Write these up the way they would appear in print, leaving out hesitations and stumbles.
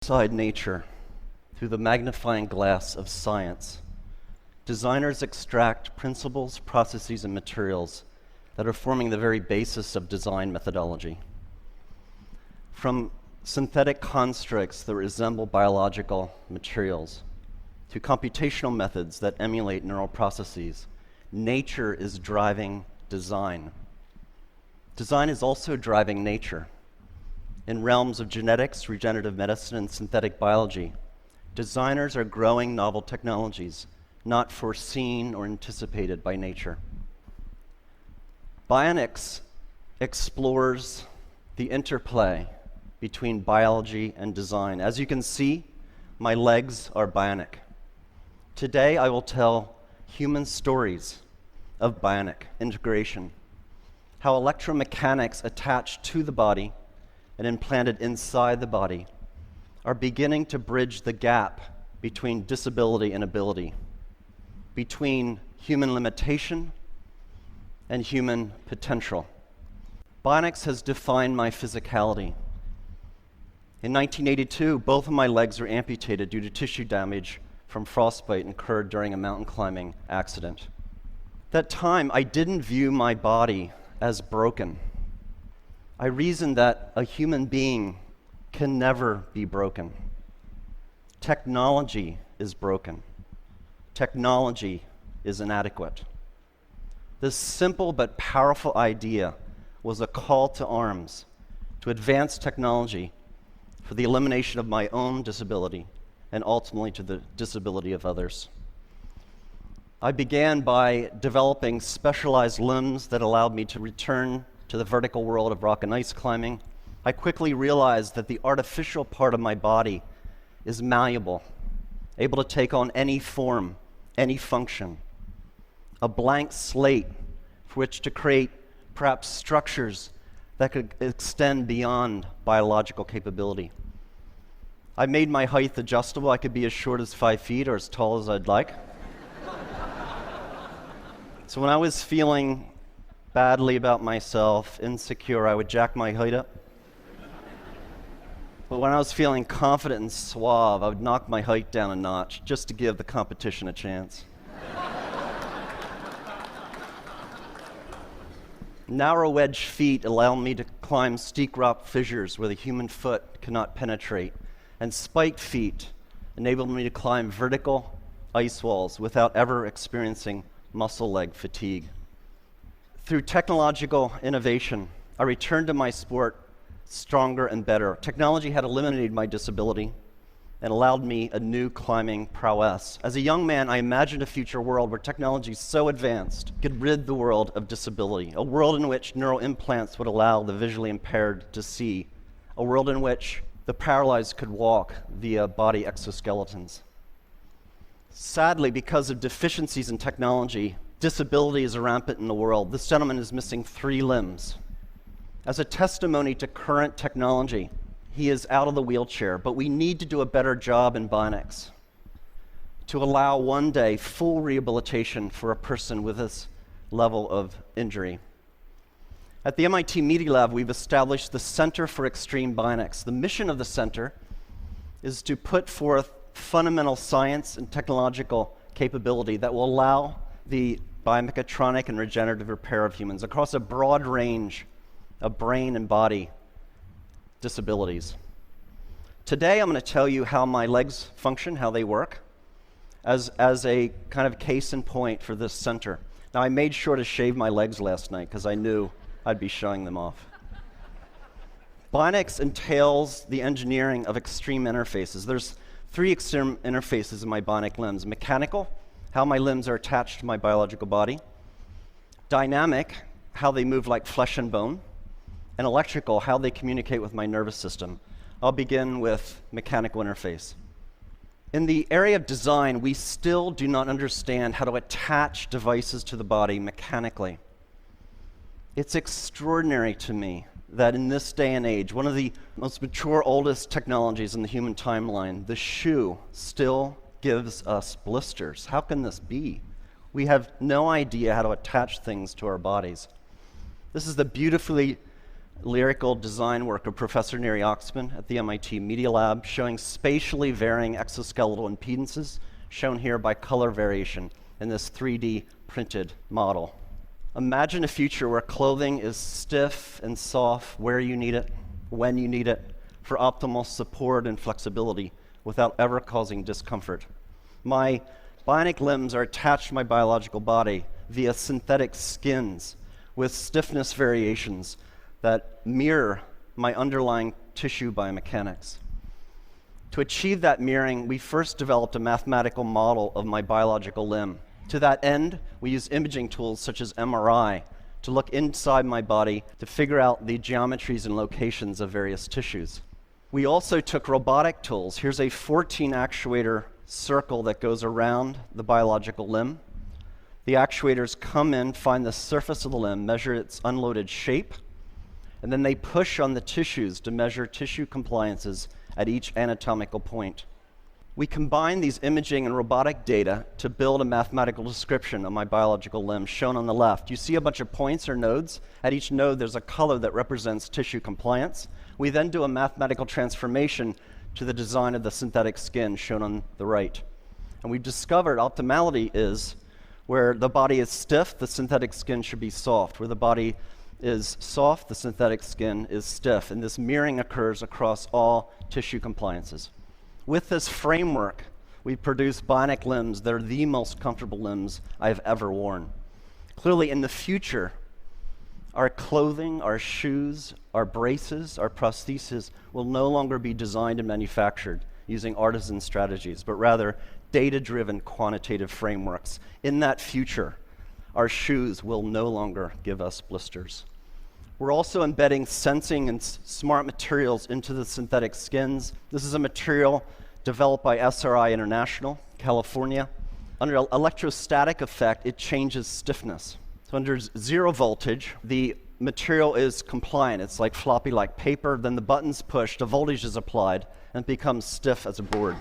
Inside nature, through the magnifying glass of science, designers extract principles, processes, and materials that are forming the very basis of design methodology. From synthetic constructs that resemble biological materials to computational methods that emulate neural processes, nature is driving design. Design is also driving nature. In realms of genetics, regenerative medicine, and synthetic biology, designers are growing novel technologies not foreseen or anticipated by nature. Bionics explores the interplay between biology and design. As you can see, my legs are bionic. Today, I will tell human stories of bionic integration, how electromechanics attached to the body and implanted inside the body are beginning to bridge the gap between disability and ability, between human limitation and human potential. Bionics has defined my physicality. In 1982, both of my legs were amputated due to tissue damage from frostbite incurred during a mountain climbing accident. At that time, I didn't view my body as broken. I reasoned that a human being can never be broken. Technology is broken. Technology is inadequate. This simple but powerful idea was a call to arms to advance technology for the elimination of my own disability and ultimately to the disability of others. I began by developing specialized limbs that allowed me to return to the vertical world of rock and ice climbing. I quickly realized that the artificial part of my body is malleable, able to take on any form, any function, a blank slate for which to create perhaps structures that could extend beyond biological capability. I made my height adjustable. I could be as short as 5 feet or as tall as I'd like. So when I was feeling badly about myself, insecure, I would jack my height up. But when I was feeling confident and suave, I would knock my height down a notch just to give the competition a chance. Narrow wedge feet allow me to climb steep rock fissures where the human foot cannot penetrate, and spiked feet enable me to climb vertical ice walls without ever experiencing muscle leg fatigue. Through technological innovation, I returned to my sport stronger and better. Technology had eliminated my disability and allowed me a new climbing prowess. As a young man, I imagined a future world where technology so advanced could rid the world of disability, a world in which neural implants would allow the visually impaired to see, a world in which the paralyzed could walk via body exoskeletons. Sadly, because of deficiencies in technology, disability is rampant in the world. This gentleman is missing 3 limbs. As a testimony to current technology, he is out of the wheelchair, but we need to do a better job in bionics to allow one day full rehabilitation for a person with this level of injury. At the MIT Media Lab, we've established the Center for Extreme Bionics. The mission of the center is to put forth fundamental science and technological capability that will allow the biomechatronic and regenerative repair of humans across a broad range of brain and body disabilities. Today, I'm going to tell you how my legs function, how they work, as a kind of case in point for this center. Now, I made sure to shave my legs last night because I knew I'd be showing them off. Bionics entails the engineering of extreme interfaces. There's 3 extreme interfaces in my bionic limbs: mechanical, how my limbs are attached to my biological body; dynamic, how they move like flesh and bone; and electrical, how they communicate with my nervous system. I'll begin with mechanical interface. In the area of design, we still do not understand how to attach devices to the body mechanically. It's extraordinary to me that in this day and age, one of the most mature, oldest technologies in the human timeline, the shoe, still gives us blisters. How can this be? We have no idea how to attach things to our bodies. This is the beautifully lyrical design work of Professor Neri Oxman at the MIT Media Lab, showing spatially varying exoskeletal impedances, shown here by color variation in this 3D printed model. Imagine a future where clothing is stiff and soft where you need it, when you need it, for optimal support and flexibility without ever causing discomfort. My bionic limbs are attached to my biological body via synthetic skins with stiffness variations that mirror my underlying tissue biomechanics. To achieve that mirroring, we first developed a mathematical model of my biological limb. To that end, we use imaging tools such as MRI to look inside my body to figure out the geometries and locations of various tissues. We also took robotic tools. Here's a 14 actuator circle that goes around the biological limb. The actuators come in, find the surface of the limb, measure its unloaded shape, and then they push on the tissues to measure tissue compliances at each anatomical point. We combine these imaging and robotic data to build a mathematical description of my biological limb, shown on the left. You see a bunch of points or nodes. At each node, there's a color that represents tissue compliance. We then do a mathematical transformation to the design of the synthetic skin, shown on the right. And we've discovered optimality is where the body is stiff, the synthetic skin should be soft. Where the body is soft, the synthetic skin is stiff. And this mirroring occurs across all tissue compliances. With this framework, we produce bionic limbs that are the most comfortable limbs I've ever worn. Clearly, in the future, our clothing, our shoes, our braces, our prostheses will no longer be designed and manufactured using artisan strategies, but rather data-driven quantitative frameworks. In that future, our shoes will no longer give us blisters. We're also embedding sensing and smart materials into the synthetic skins. This is a material developed by SRI International, California. Under electrostatic effect, it changes stiffness. So under zero voltage, the material is compliant. It's like floppy like paper. Then the button's pushed, a voltage is applied, and it becomes stiff as a board.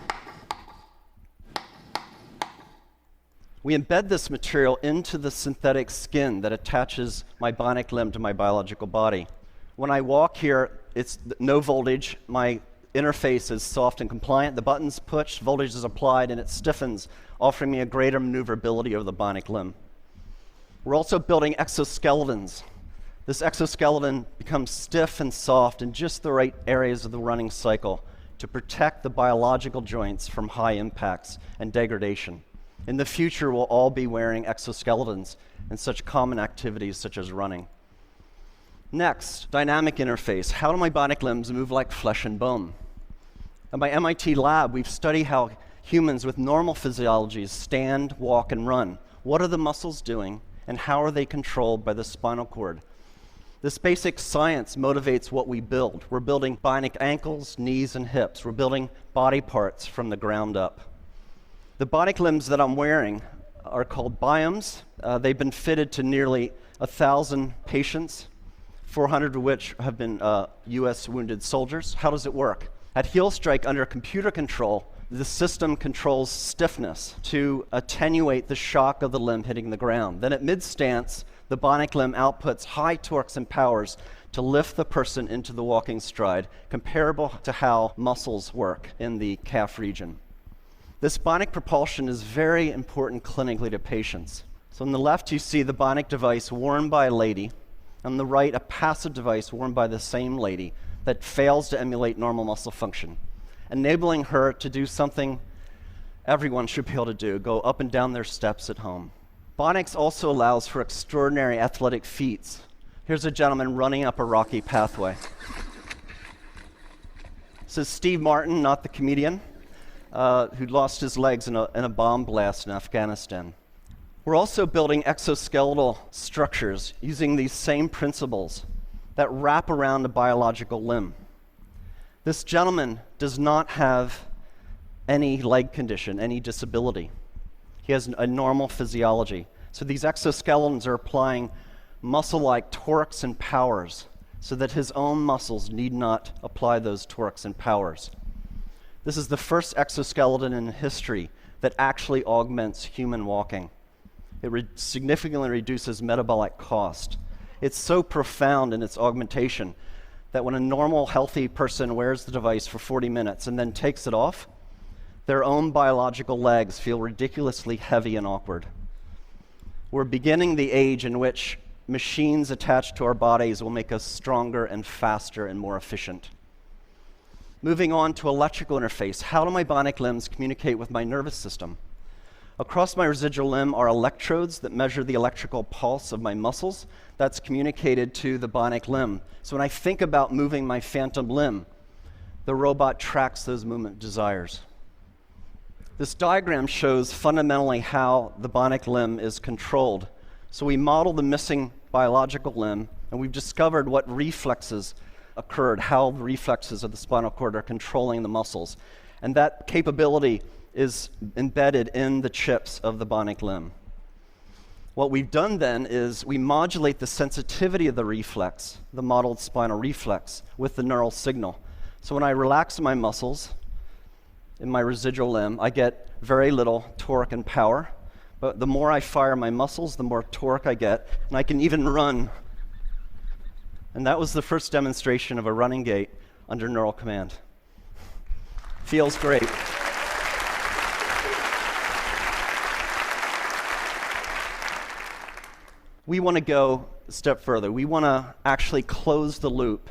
We embed this material into the synthetic skin that attaches my bionic limb to my biological body. When I walk here, it's no voltage. My interface is soft and compliant. The button's pushed, voltage is applied, and it stiffens, offering me a greater maneuverability over the bionic limb. We're also building exoskeletons. This exoskeleton becomes stiff and soft in just the right areas of the running cycle to protect the biological joints from high impacts and degradation. In the future, we'll all be wearing exoskeletons in such common activities such as running. Next, dynamic interface. How do my bionic limbs move like flesh and bone? At my MIT lab, we've studied how humans with normal physiologies stand, walk, and run. What are the muscles doing, and how are they controlled by the spinal cord? This basic science motivates what we build. We're building bionic ankles, knees, and hips. We're building body parts from the ground up. The bionic limbs that I'm wearing are called biomes. They've been fitted to nearly 1,000 patients, 400 of which have been US wounded soldiers. How does it work? At heel strike under computer control, the system controls stiffness to attenuate the shock of the limb hitting the ground. Then at mid-stance, the bionic limb outputs high torques and powers to lift the person into the walking stride, comparable to how muscles work in the calf region. This bionic propulsion is very important clinically to patients. So on the left, you see the bionic device worn by a lady. On the right, a passive device worn by the same lady that fails to emulate normal muscle function, enabling her to do something everyone should be able to do, go up and down their steps at home. Bionics also allows for extraordinary athletic feats. Here's a gentleman running up a rocky pathway. This is Steve Martin, not the comedian, who lost his legs in a bomb blast in Afghanistan. We're also building exoskeletal structures using these same principles that wrap around a biological limb. This gentleman does not have any leg condition, any disability. He has a normal physiology. So these exoskeletons are applying muscle-like torques and powers so that his own muscles need not apply those torques and powers. This is the first exoskeleton in history that actually augments human walking. It significantly reduces metabolic cost. It's so profound in its augmentation that when a normal, healthy person wears the device for 40 minutes and then takes it off, their own biological legs feel ridiculously heavy and awkward. We're beginning the age in which machines attached to our bodies will make us stronger and faster and more efficient. Moving on to electrical interface, how do my bionic limbs communicate with my nervous system? Across my residual limb are electrodes that measure the electrical pulse of my muscles that's communicated to the bionic limb. So when I think about moving my phantom limb, the robot tracks those movement desires. This diagram shows fundamentally how the bionic limb is controlled. So we model the missing biological limb, and we've discovered what reflexes occurred, how the reflexes of the spinal cord are controlling the muscles. And that capability is embedded in the chips of the bionic limb. What we've done then is we modulate the sensitivity of the reflex, the modeled spinal reflex, with the neural signal. So when I relax my muscles in my residual limb, I get very little torque and power. But the more I fire my muscles, the more torque I get, and I can even run. And that was the first demonstration of a running gait under neural command. Feels great. We want to go a step further. We want to actually close the loop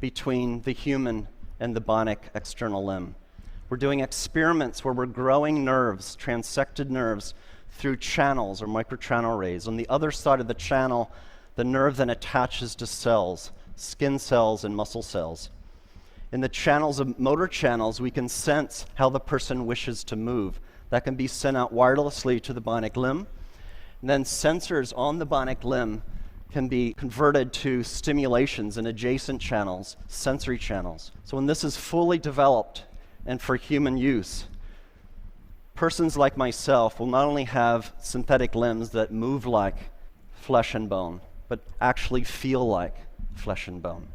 between the human and the bionic external limb. We're doing experiments where we're growing nerves, transected nerves, through channels or microchannel arrays. On the other side of the channel, the nerve then attaches to cells, skin cells and muscle cells. In the channels of motor channels, we can sense how the person wishes to move. That can be sent out wirelessly to the bionic limb. And then sensors on the bionic limb can be converted to stimulations in adjacent channels, sensory channels. So when this is fully developed and for human use, persons like myself will not only have synthetic limbs that move like flesh and bone, but actually feel like flesh and bone.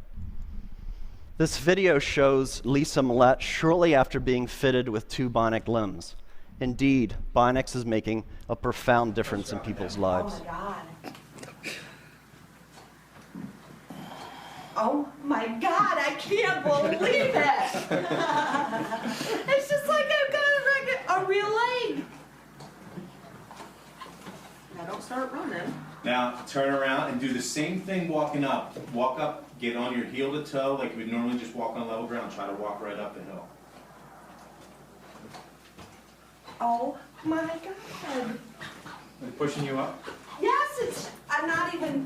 This video shows Lisa Millette shortly after being fitted with 2 bionic limbs. Indeed, bionics is making a profound difference in people's lives. Oh my God. Oh my God, I can't believe it. It's just like I've got a real leg. Now don't start running. Now turn around and do the same thing walking up. Walk up, get on your heel to toe like you would normally just walk on level ground. Try to walk right up the hill. Oh my God. They're pushing you up? Yes, I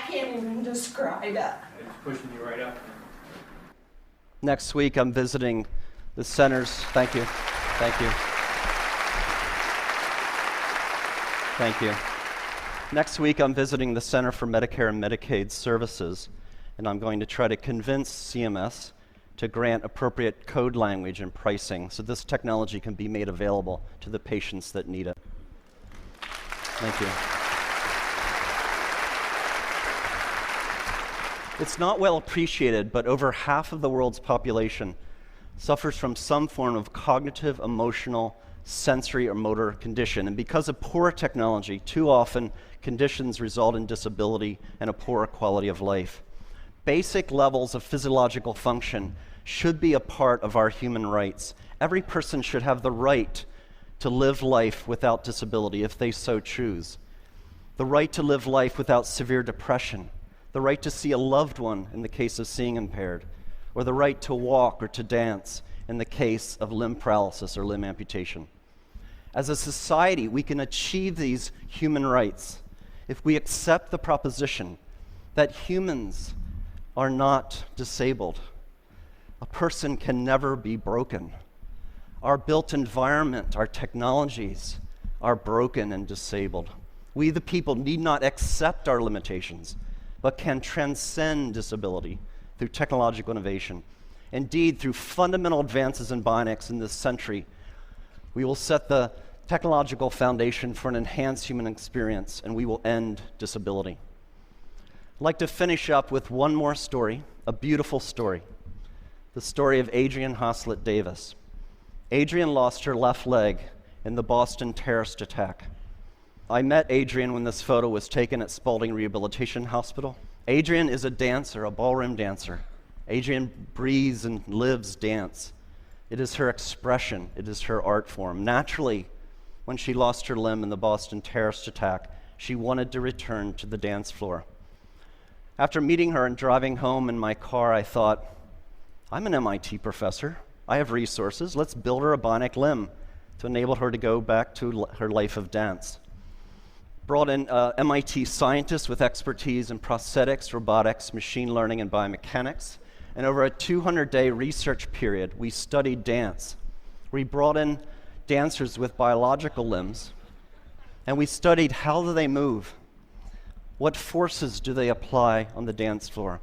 can't even describe it. It's pushing you right up. Next week, I'm visiting the centers. Thank you. Thank you. Thank you. Next week, I'm visiting the Center for Medicare and Medicaid Services, and I'm going to try to convince CMS to grant appropriate code language and pricing so this technology can be made available to the patients that need it. Thank you. It's not well appreciated, but over half of the world's population suffers from some form of cognitive, emotional, sensory, or motor condition. And because of poor technology, too often conditions result in disability and a poor quality of life. Basic levels of physiological function should be a part of our human rights. Every person should have the right to live life without disability if they so choose. The right to live life without severe depression. The right to see a loved one in the case of seeing impaired, or the right to walk or to dance in the case of limb paralysis or limb amputation. As a society, we can achieve these human rights if we accept the proposition that humans are not disabled. A person can never be broken. Our built environment, our technologies are broken and disabled. We, the people, need not accept our limitations, but can transcend disability through technological innovation. Indeed, through fundamental advances in bionics in this century, we will set the technological foundation for an enhanced human experience, and we will end disability. I'd like to finish up with one more story, a beautiful story, the story of Adrienne Haslett Davis. Adrienne lost her left leg in the Boston terrorist attack. I met Adrienne when this photo was taken at Spaulding Rehabilitation Hospital. Adrienne is a dancer, a ballroom dancer. Adrienne breathes and lives dance. It is her expression. It is her art form. Naturally, when she lost her limb in the Boston terrorist attack, she wanted to return to the dance floor. After meeting her and driving home in my car, I thought, I'm an MIT professor. I have resources. Let's build her a bionic limb to enable her to go back to her life of dance. Brought in MIT scientists with expertise in prosthetics, robotics, machine learning, and biomechanics. And over a 200-day research period, we studied dance. We brought in dancers with biological limbs, and we studied how do they move, what forces do they apply on the dance floor.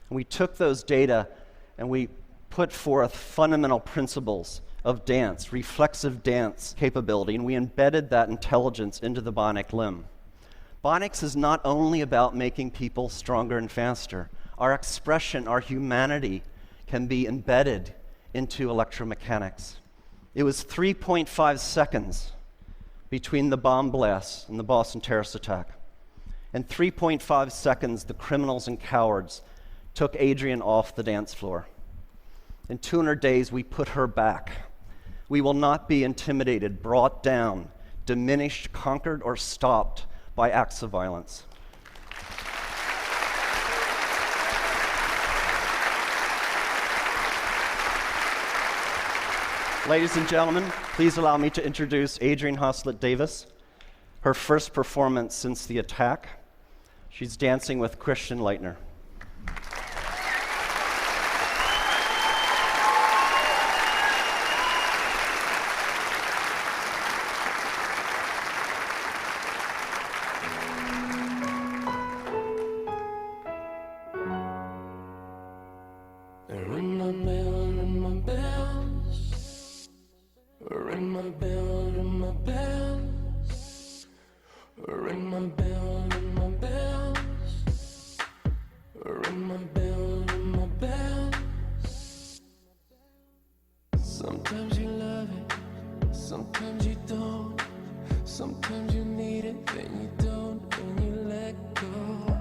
And we took those data and we put forth fundamental principles of dance, reflexive dance capability, and we embedded that intelligence into the bionic limb. Bionics is not only about making people stronger and faster. Our expression, our humanity can be embedded into electromechanics. It was 3.5 seconds between the bomb blasts and the Boston terrorist attack. And 3.5 seconds, the criminals and cowards took Adrienne off the dance floor. In 200 days, we put her back. We will not be intimidated, brought down, diminished, conquered, or stopped by acts of violence. Ladies and gentlemen, please allow me to introduce Adrienne Hoslett-Davis, her first performance since the attack. She's dancing with Christian Leitner. Sometimes you love it, sometimes you don't. Sometimes you need it, then you don't, and you let go.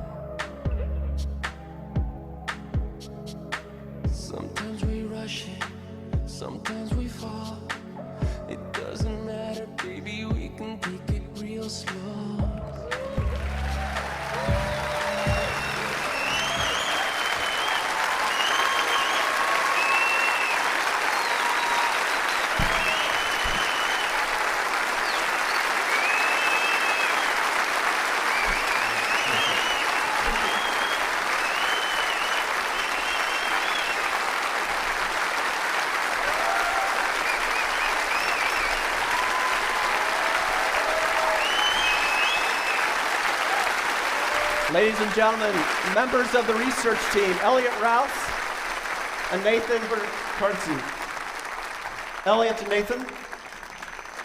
Sometimes we rush it, sometimes we fall. It doesn't matter, baby, we can take it real slow. Ladies and gentlemen, members of the research team, Elliot Rouse and Nathan Bertarzi. Elliot and Nathan.